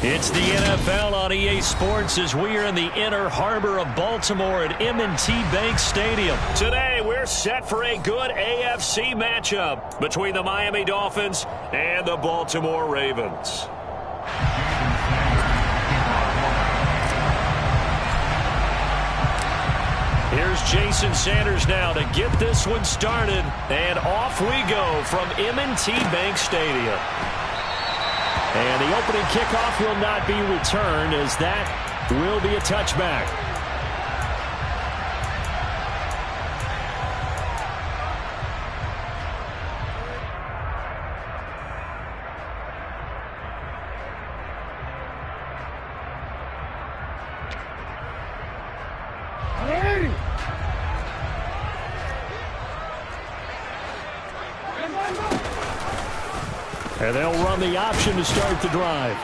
It's the NFL on EA Sports as we are in the inner harbor of Baltimore at M&T Bank Stadium. Today, we're set for a good AFC matchup between the Miami Dolphins and the Baltimore Ravens. Here's Jason Sanders now to get this one started, and off we go from M&T Bank Stadium. And the opening kickoff will not be returned, as that will be a touchback. And they'll run the option to start the drive.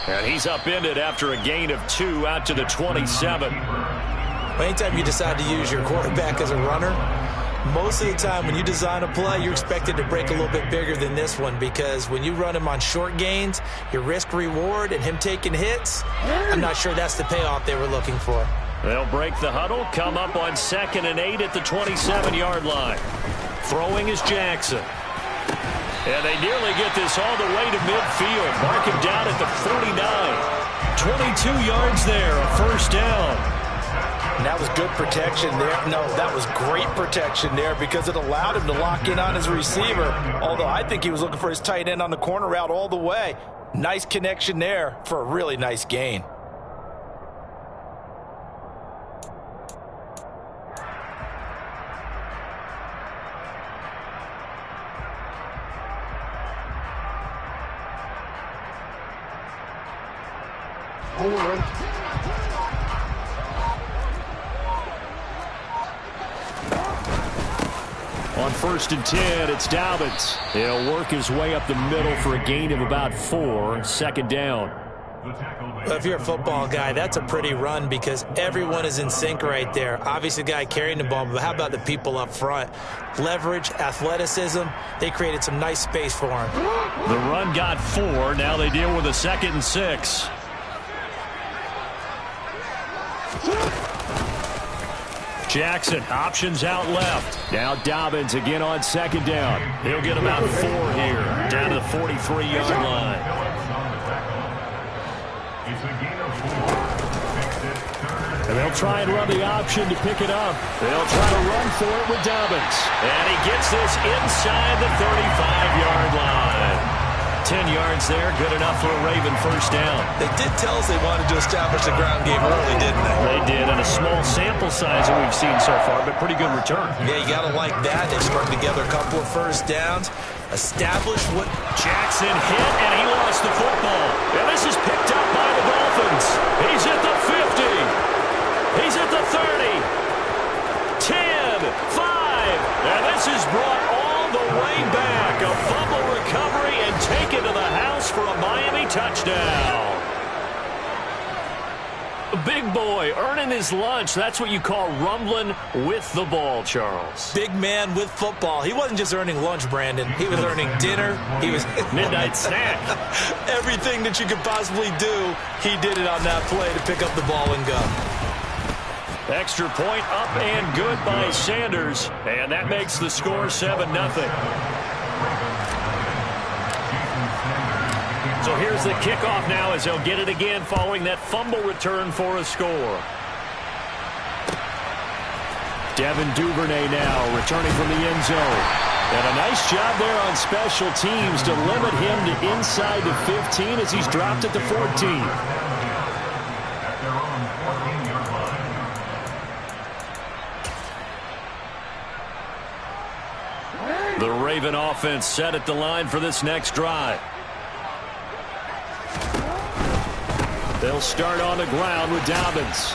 And he's upended after a gain of 2 out to the 27. Anytime you decide to use your quarterback as a runner, most of the time when you design a play, you're expected to break a little bit bigger than this one, because when you run him on short gains, your risk-reward and him taking hits, I'm not sure that's the payoff they were looking for. They'll break the huddle, come up on 2nd and 8 at the 27-yard line. Throwing is Jackson. And they nearly get this all the way to midfield. Mark him down at the 49. 22 yards there, a first down. And that was good protection there. No, that was great protection there because it allowed him to lock in on his receiver. Although I think he was looking for his tight end on the corner route all the way. Nice connection there for a really nice gain. On 1st and 10, it's Dobbins. He'll work his way up the middle for a gain of about 4. 2nd down. Well, if you're a football guy, that's a pretty run because everyone is in sync right there. Obviously, the guy carrying the ball, but how about the people up front? Leverage, athleticism, they created some nice space for him. The run got 4. Now they deal with a 2nd and 6. Jackson, options out left. Now Dobbins again on 2nd down. He'll get about 4 here, down to the 43-yard line. And they'll try and run the option to pick it up. They'll try to run for it with Dobbins. And he gets this inside the 35-yard line. 10 yards there, good enough for a Raven first down. They did tell us they wanted to establish the ground game early, didn't they? They did, and a small sample size that we've seen so far, but pretty good return. Yeah, you got to like that. They strung together a couple of first downs, established what... Jackson hit, and he lost the football. And this is picked up by the Dolphins. He's at the 50. He's at the 30. 10, 5. And this is brought all the way back. A fumble recovery and taken to the house for a Miami touchdown. A big boy earning his lunch. That's what you call rumbling with the ball, Charles. Big man with football. He wasn't just earning lunch, Brandon. He was earning dinner. He was midnight snack. Everything that you could possibly do, he did it on that play to pick up the ball and go. Extra point up and good by Sanders. And that makes the score 7-0. So here's the kickoff now as they'll get it again following that fumble return for a score. Devin Duvernay now returning from the end zone. And a nice job there on special teams to limit him to inside the 15 as he's dropped at the 14. The Raven offense set at the line for this next drive. They'll start on the ground with Dobbins.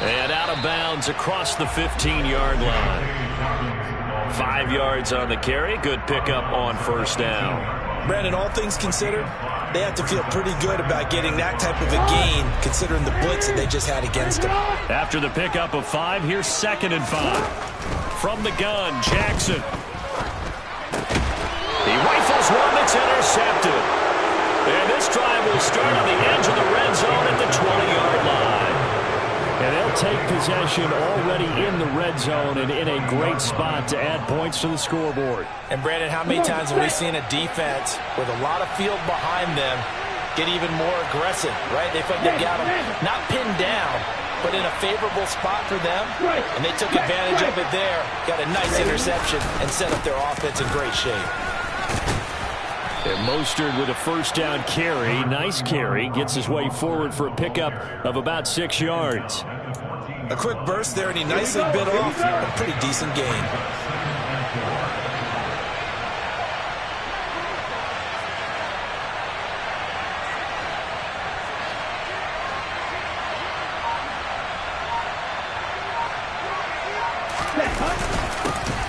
And out of bounds across the 15-yard line. 5 yards on the carry. Good pickup on first down. Brandon, all things considered, they have to feel pretty good about getting that type of a gain considering the blitz that they just had against them. After the pickup of 5, here's 2nd and 5. From the gun, Jackson. He rifles one that's intercepted. And this this drive will start on the edge of the red zone at the 20-yard line. And they'll take possession already in the red zone and in a great spot to add points to the scoreboard. And, Brandon, how many times have we seen a defense with a lot of field behind them get even more aggressive, right? They feel like they got them not pinned down, but in a favorable spot for them, and they took advantage of it there, got a nice interception, and set up their offense in great shape. And Mostert with a first down carry. Nice carry. Gets his way forward for a pickup of about 6 yards. A quick burst there, and he nicely bit off a pretty decent gain.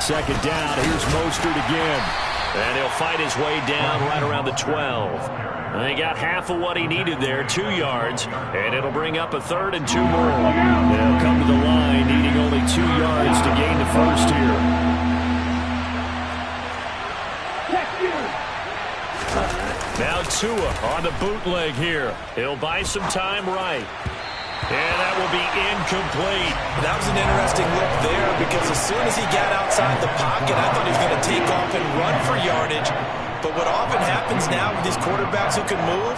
Second down. Here's Mostert again. And he'll fight his way down right around the 12. And he got half of what he needed there, 2 yards. And it'll bring up a 3rd and 2 more. They'll come to the line needing only 2 yards to gain the first here. Now Tua on the bootleg here. He'll buy some time right. And that will be incomplete. That was an interesting look there because as soon as he got outside the pocket, I thought he was going to take off and run for yardage. But what often happens now with these quarterbacks who can move,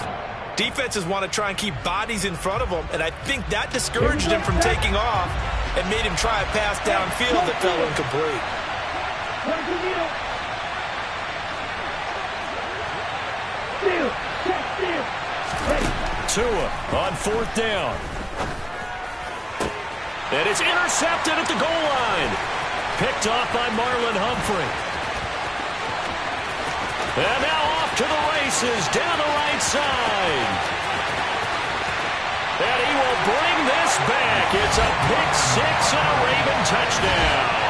defenses want to try and keep bodies in front of them, and I think that discouraged him from taking off and made him try a pass downfield that fell incomplete. Tua on 4th down. And it's intercepted at the goal line. Picked off by Marlon Humphrey. And now off to the races down the right side. And he will bring this back. It's a pick 6 and a Raven touchdown.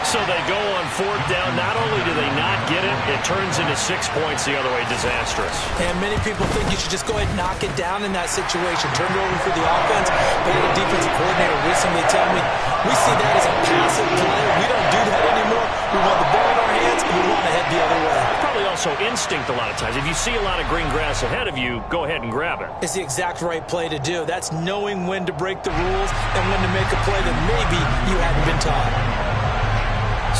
So they go on 4th down. Not only do they not get it, it turns into 6 points the other way. Disastrous. And many people think you should just go ahead and knock it down in that situation. Turn it over for the offense. But I had a defensive coordinator recently tell me, we see that as a passive play. We don't do that anymore. We want the ball in our hands, and we want to head the other way. Probably also instinct a lot of times. If you see a lot of green grass ahead of you, go ahead and grab it. It's the exact right play to do. That's knowing when to break the rules and when to make a play that maybe you hadn't been taught.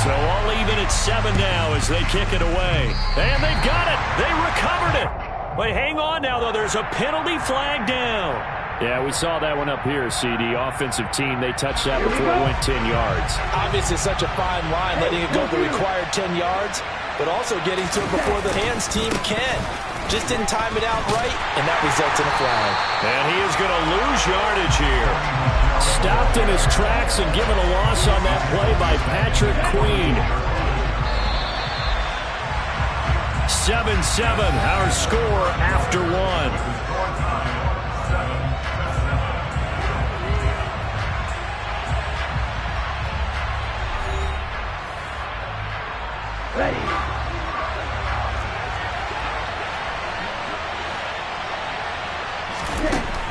So all even at 7 now as they kick it away. And they've got it. They recovered it. Wait, hang on now, though. There's a penalty flag down. Yeah, we saw that one up here, CD. Offensive team, they touched that before it went 10 yards. Obviously such a fine line, letting it go the required 10 yards, but also getting to it before the hands team can. Just didn't time it out right, and that results in a flag. And he is going to lose yardage here. Stopped in his tracks and given a loss on that play by Patrick Queen. 7-7, our score after 1.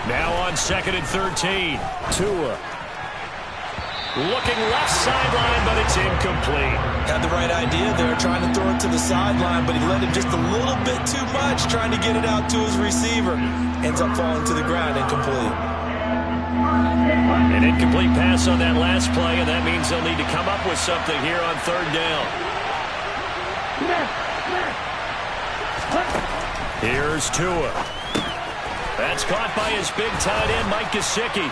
Now on 2nd and 13. Tua. Looking left sideline, but it's incomplete. Had the right idea there, trying to throw it to the sideline, but he let him just a little bit too much, trying to get it out to his receiver. Ends up falling to the ground, incomplete. An incomplete pass on that last play, and that means they'll need to come up with something here on 3rd down. Here's Tua. That's caught by his big tight end, Mike Gesicki.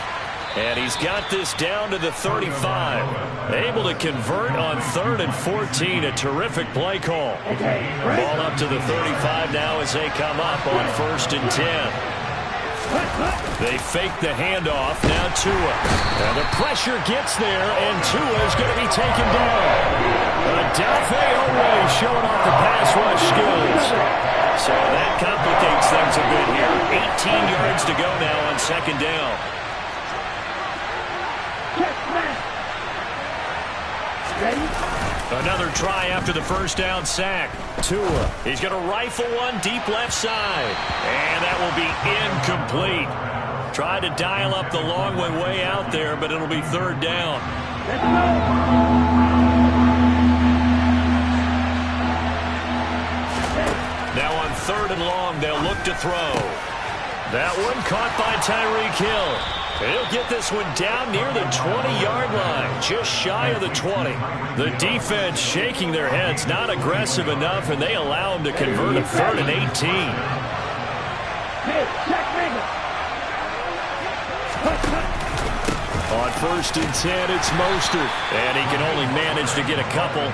And he's got this down to the 35. Able to convert on 3rd and 14. A terrific play call. Ball up to the 35 now as they come up on 1st and 10. They fake the handoff. Now Tua. Now the pressure gets there, and Tua is going to be taken down. Adelphi Owe showing off the pass rush skills. So that complicates things a bit here. 18 yards to go now on 2nd down. Another try after the first down sack. Tua. He's going to rifle one deep left side. And that will be incomplete. Tried to dial up the long way out there, but it'll be 3rd down. long. They'll look to throw. That one caught by Tyreek Hill. He'll get this one down near the 20-yard line, just shy of the 20. The defense shaking their heads, not aggressive enough, and they allow him to convert a 3rd and 18. On 1st and 10, it's Mostert, and he can only manage to get a couple.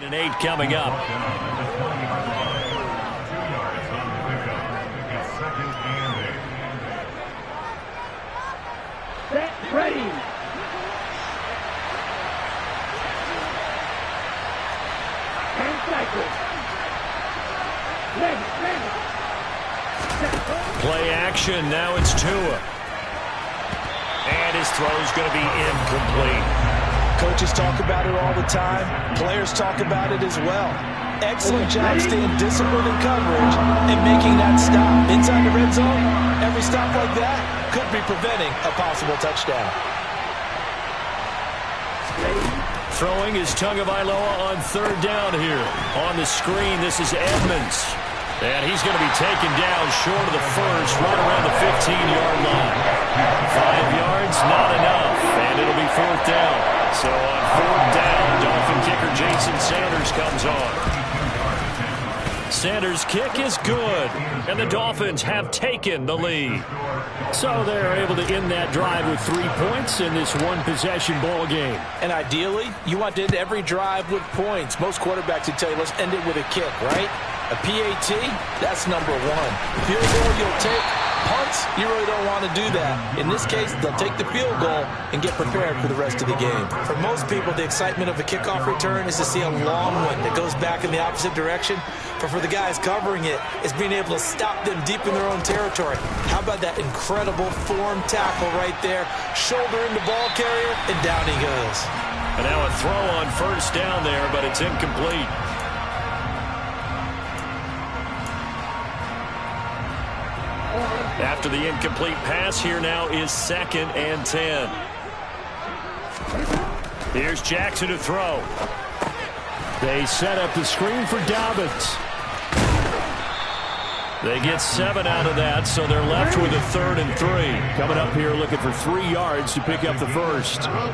And 8 coming up. Set, ready. And cycle. Ready. Play action. Now it's Tua. And his throw's going to be incomplete. Coaches talk about it all the time. Players talk about it as well. Excellent job staying disciplined in coverage and making that stop. Inside the red zone, every stop like that could be preventing a possible touchdown. Throwing is Tagovailoa on 3rd down here. On the screen, this is Edmonds. And he's going to be taken down short of the first, right around the 15-yard line. 5 yards, not enough. And it'll be 4th down. So on 4th down, Dolphin kicker Jason Sanders comes on. Sanders' kick is good, and the Dolphins have taken the lead. So they're able to end that drive with 3 points in this one-possession ball game. And ideally, you want to end every drive with points. Most quarterbacks would tell you, let's end it with a kick, right? A PAT, that's number 1. Field goal you'll take. Punts, you really don't want to do that. In this case, they'll take the field goal and get prepared for the rest of the game. For most people, the excitement of a kickoff return is to see a long one that goes back in the opposite direction. But for the guys covering it, it's being able to stop them deep in their own territory. How about that incredible form tackle right there? Shoulder into ball carrier, and down he goes. And now a throw on 1st down there, but it's incomplete. After the incomplete pass, here now is 2nd and 10. Here's Jackson to throw. They set up the screen for Dobbins. They get 7 out of that, so they're left with a 3rd and 3. Coming up here looking for 3 yards to pick up the first. Oh,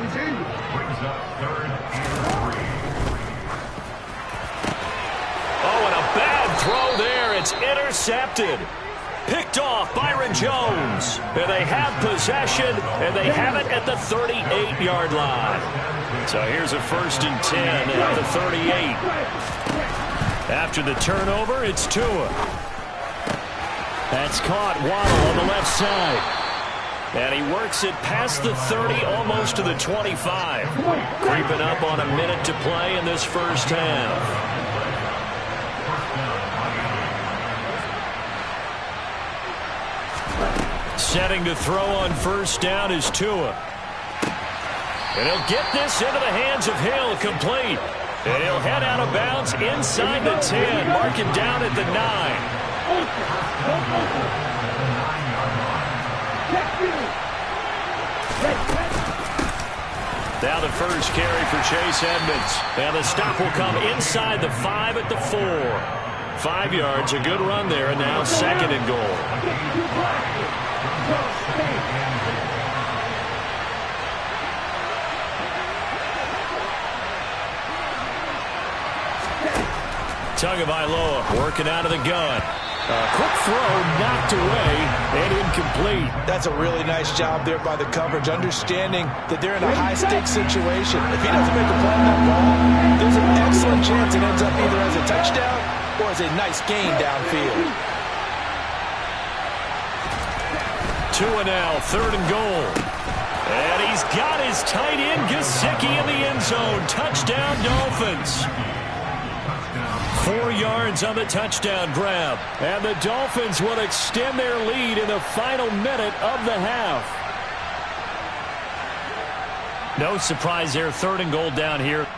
and a bad throw there. It's intercepted. Picked off Byron Jones. And they have possession, and they have it at the 38-yard line. So here's a 1st and 10 at the 38. After the turnover, it's Tua. That's caught. Waddle on the left side. And he works it past the 30, almost to the 25. Creeping up on a minute to play in this first half. Setting to throw on 1st down is Tua. And he'll get this into the hands of Hill, complete. And he'll head out of bounds inside the 10, mark it down at the 9. Now the first carry for Chase Edmonds. And the stop will come inside the 5 at the 4. 5 yards, a good run there, and now 2nd and goal. Tagovailoa working out of the gun. A quick throw knocked away and incomplete. That's a really nice job there by the coverage, understanding that they're in a high-stakes situation. If he doesn't make a play on that ball, there's an excellent chance it ends up either as a touchdown or as a nice gain downfield. Tua now, 3rd and goal. And he's got his tight end, Gesicki, in the end zone. Touchdown, Dolphins. 4 yards on the touchdown grab. And the Dolphins will extend their lead in the final minute of the half. No surprise there, 3rd and goal down here.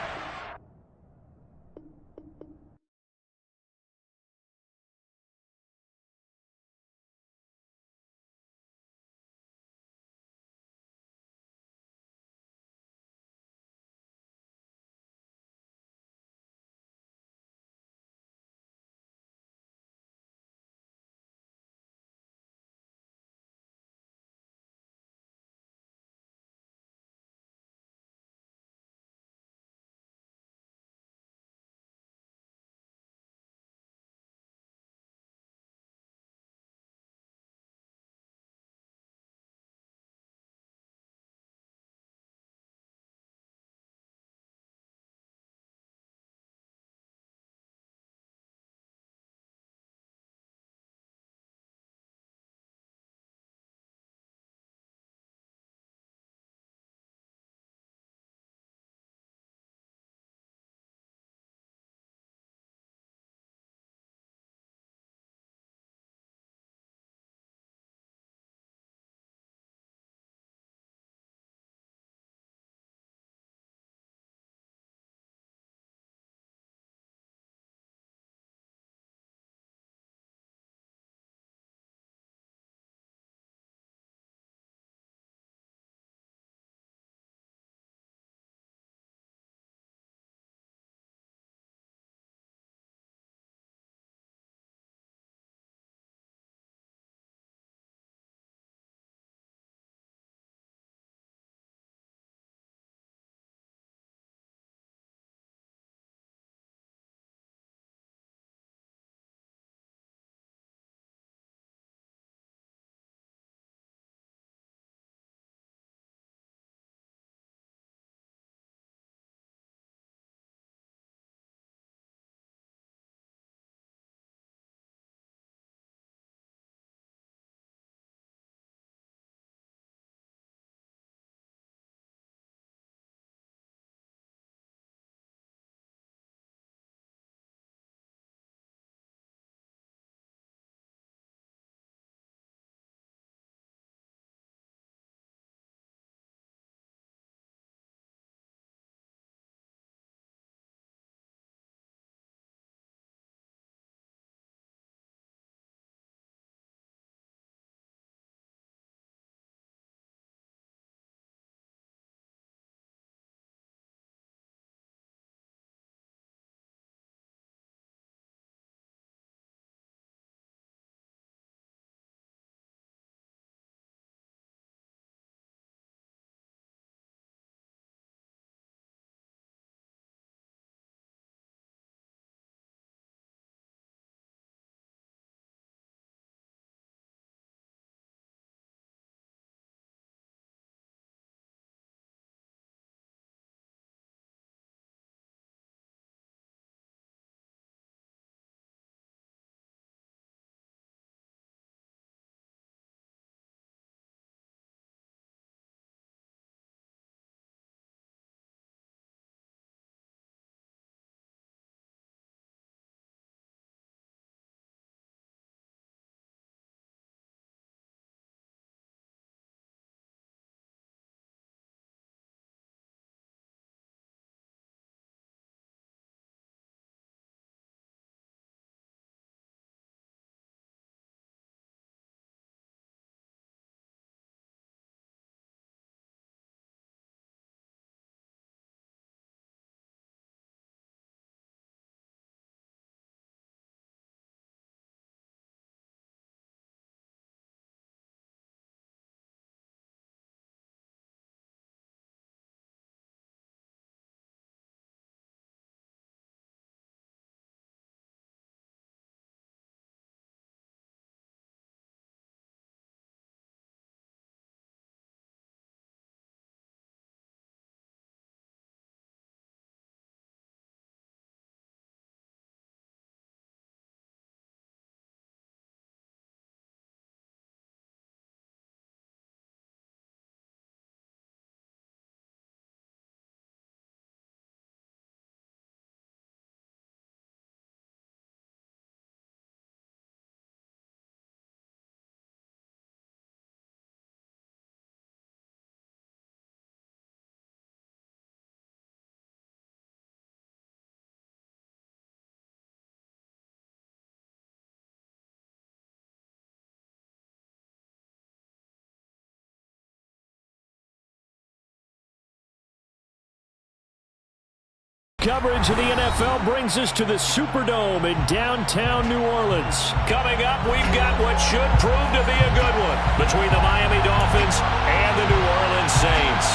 coverage of the NFL brings us to the Superdome in downtown New Orleans. Coming up, we've got what should prove to be a good one between the Miami Dolphins and the New Orleans Saints.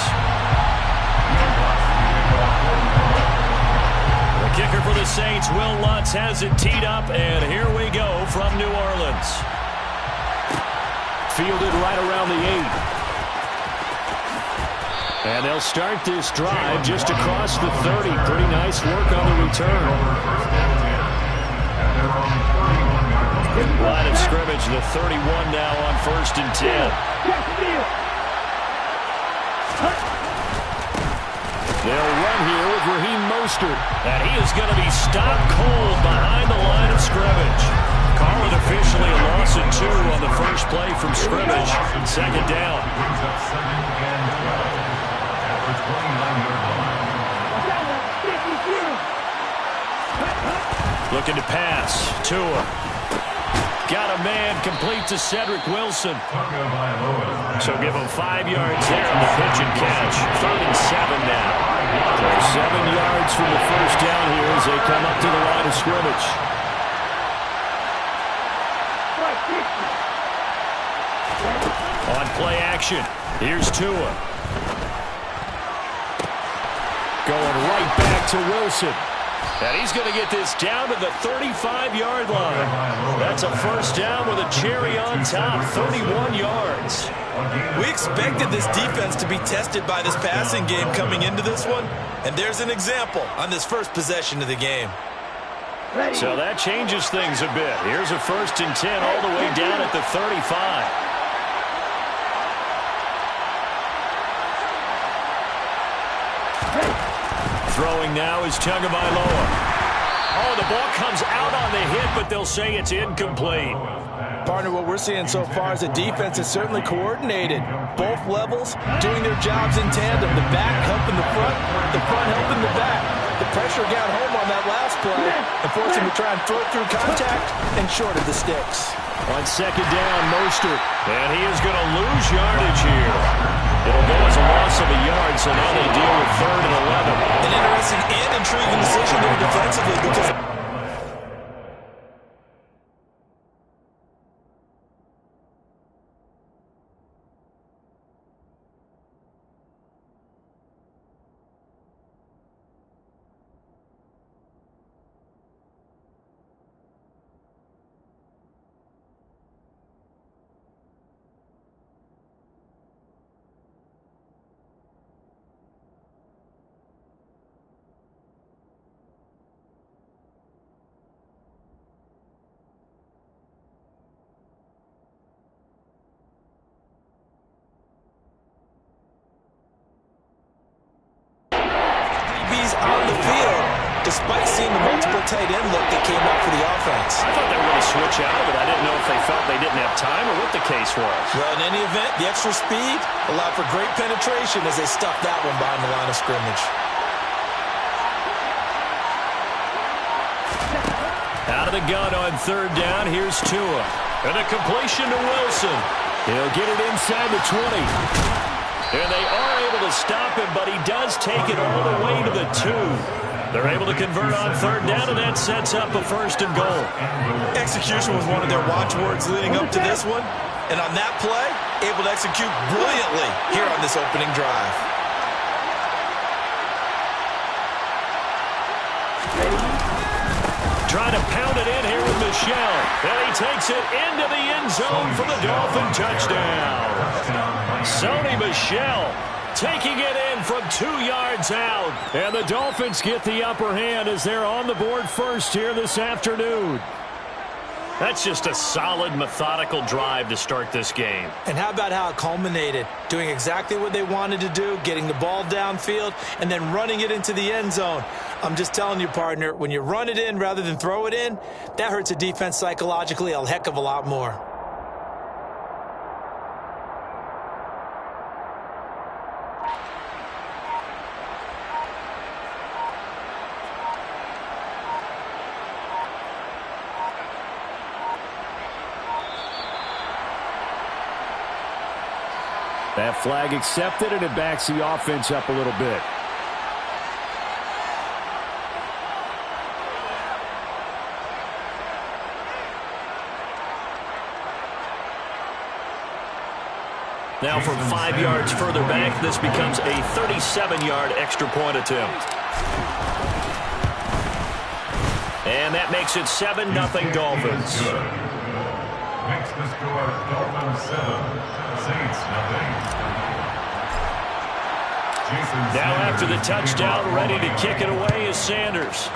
The kicker for the Saints, Will Lutz, has it teed up, and here we go from New Orleans. Fielded right around the 8. And they'll start this drive just across the 30. Pretty nice work on the return. Line of scrimmage, the 31 now on 1st and 10. They'll run here with Raheem Mostert. And he is going to be stopped cold behind the line of scrimmage. Call it officially a loss of 2 on the first play from scrimmage. 2nd down. Looking to pass. Tua. Got a man, complete to Cedric Wilson. So give him 5 yards there on the pitch and catch. 3rd and 7 now. So 7 yards from the first down here as they come up to the line of scrimmage. On play action, here's Tua. Going right back to Wilson. And he's going to get this down to the 35-yard line. That's a first down with a cherry on top, 31 yards. We expected this defense to be tested by this passing game coming into this one, and there's an example on this first possession of the game. So that changes things a bit. Here's a 1st and 10 all the way down at the 35. Throwing now is Tagovailoa. Oh, the ball comes out on the hit, but they'll say it's incomplete. Partner, what we're seeing so far is a defense that's certainly coordinated. Both levels doing their jobs in tandem. The back helping the front helping the back. The pressure got home on that last play and forced him to try and throw it through contact and short of the sticks. On 2nd down, Mostert. And he is going to lose yardage here. It'll go as a loss of a yard, so now they deal with 3rd and 11. An interesting and intriguing decision there defensively because on the field, despite seeing the multiple tight end look that came out for the offense. I thought they were going to switch out, but I didn't know if they felt they didn't have time or what the case was. Well, in any event, the extra speed allowed for great penetration as they stuffed that one behind the line of scrimmage. Out of the gun on 3rd down, here's Tua. And a completion to Wilson. He'll get it inside the 20. And they are able to stop him, but he does take it all the way to the 2. They're able to convert on 3rd down, and that sets up a 1st and goal. Execution was one of their watchwords leading up to this one. And on that play, able to execute brilliantly here on this opening drive. Trying to pound it in here with Michel. And he takes it into the end zone for the Dolphin touchdown. Sony Michel taking it in from 2 yards out. And the Dolphins get the upper hand as they're on the board first here this afternoon. That's just a solid, methodical drive to start this game. And how about how it culminated? Doing exactly what they wanted to do, getting the ball downfield, and then running it into the end zone. I'm just telling you, partner, when you run it in rather than throw it in, that hurts a defense psychologically a heck of a lot more. That flag accepted, and it backs the offense up a little bit. Now from 5 yards further back, this becomes a 37-yard extra point attempt. And that makes it 7-0 Dolphins. Makes the score Dolphins 7, Saints nothing. Now after the touchdown, ready to kick it away is Sanders.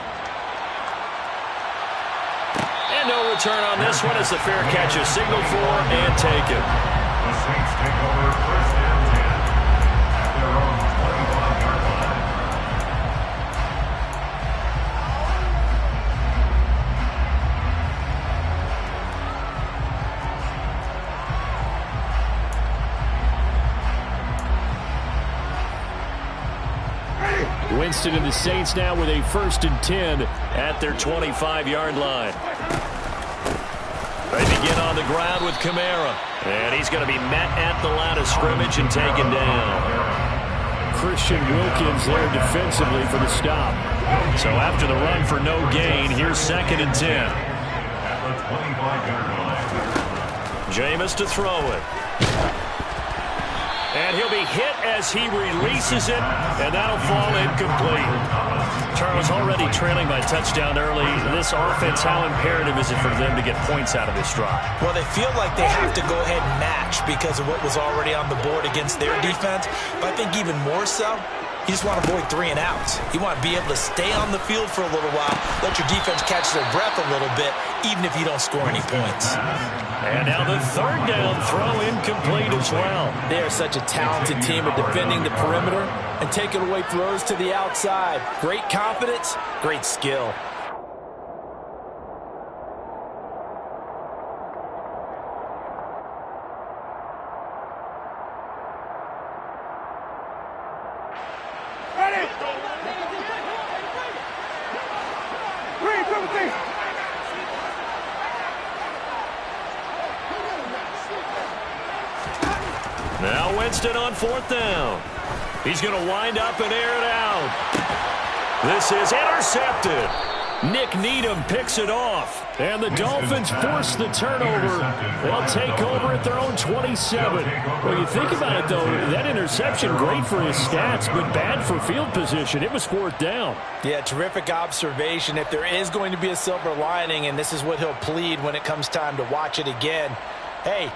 And no return on this one as the fair catch is signaled for and taken. The Saints take over first and 10 at their own 25-yard line. Winston and the Saints now with a 1st and 10 at their 25-yard line. They begin on the ground with Kamara. And he's going to be met at the line of scrimmage and taken down. Christian Wilkins there defensively for the stop. So after the run for no gain, here's 2nd and 10. At the 25-yard line. Jameis to throw it. And he'll be hit as he releases it, and that'll fall incomplete. Charles, already trailing by touchdown early. This offense, how imperative is it for them to get points out of this drive? Well, they feel like they have to go ahead and match because of what was already on the board against their defense. But I think even more so, you just want to avoid 3 and outs. You want to be able to stay on the field for a little while, let your defense catch their breath a little bit, even if you don't score any points. And now the 3rd down throw incomplete as well. They are such a talented team at defending the perimeter and taking away throws to the outside. Great confidence, great skill. Ready! 3, 2, 3. Now Winston on 4th down. He's going to wind up and air it out. This is intercepted. Nick Needham picks it off. And the Dolphins force the turnover. They'll take over at their own 27. Well, you think about it, though, that interception, great for his stats, but bad for field position. It was 4th down. Yeah, terrific observation. If there is going to be a silver lining, and this is what he'll plead when it comes time to watch it again, hey,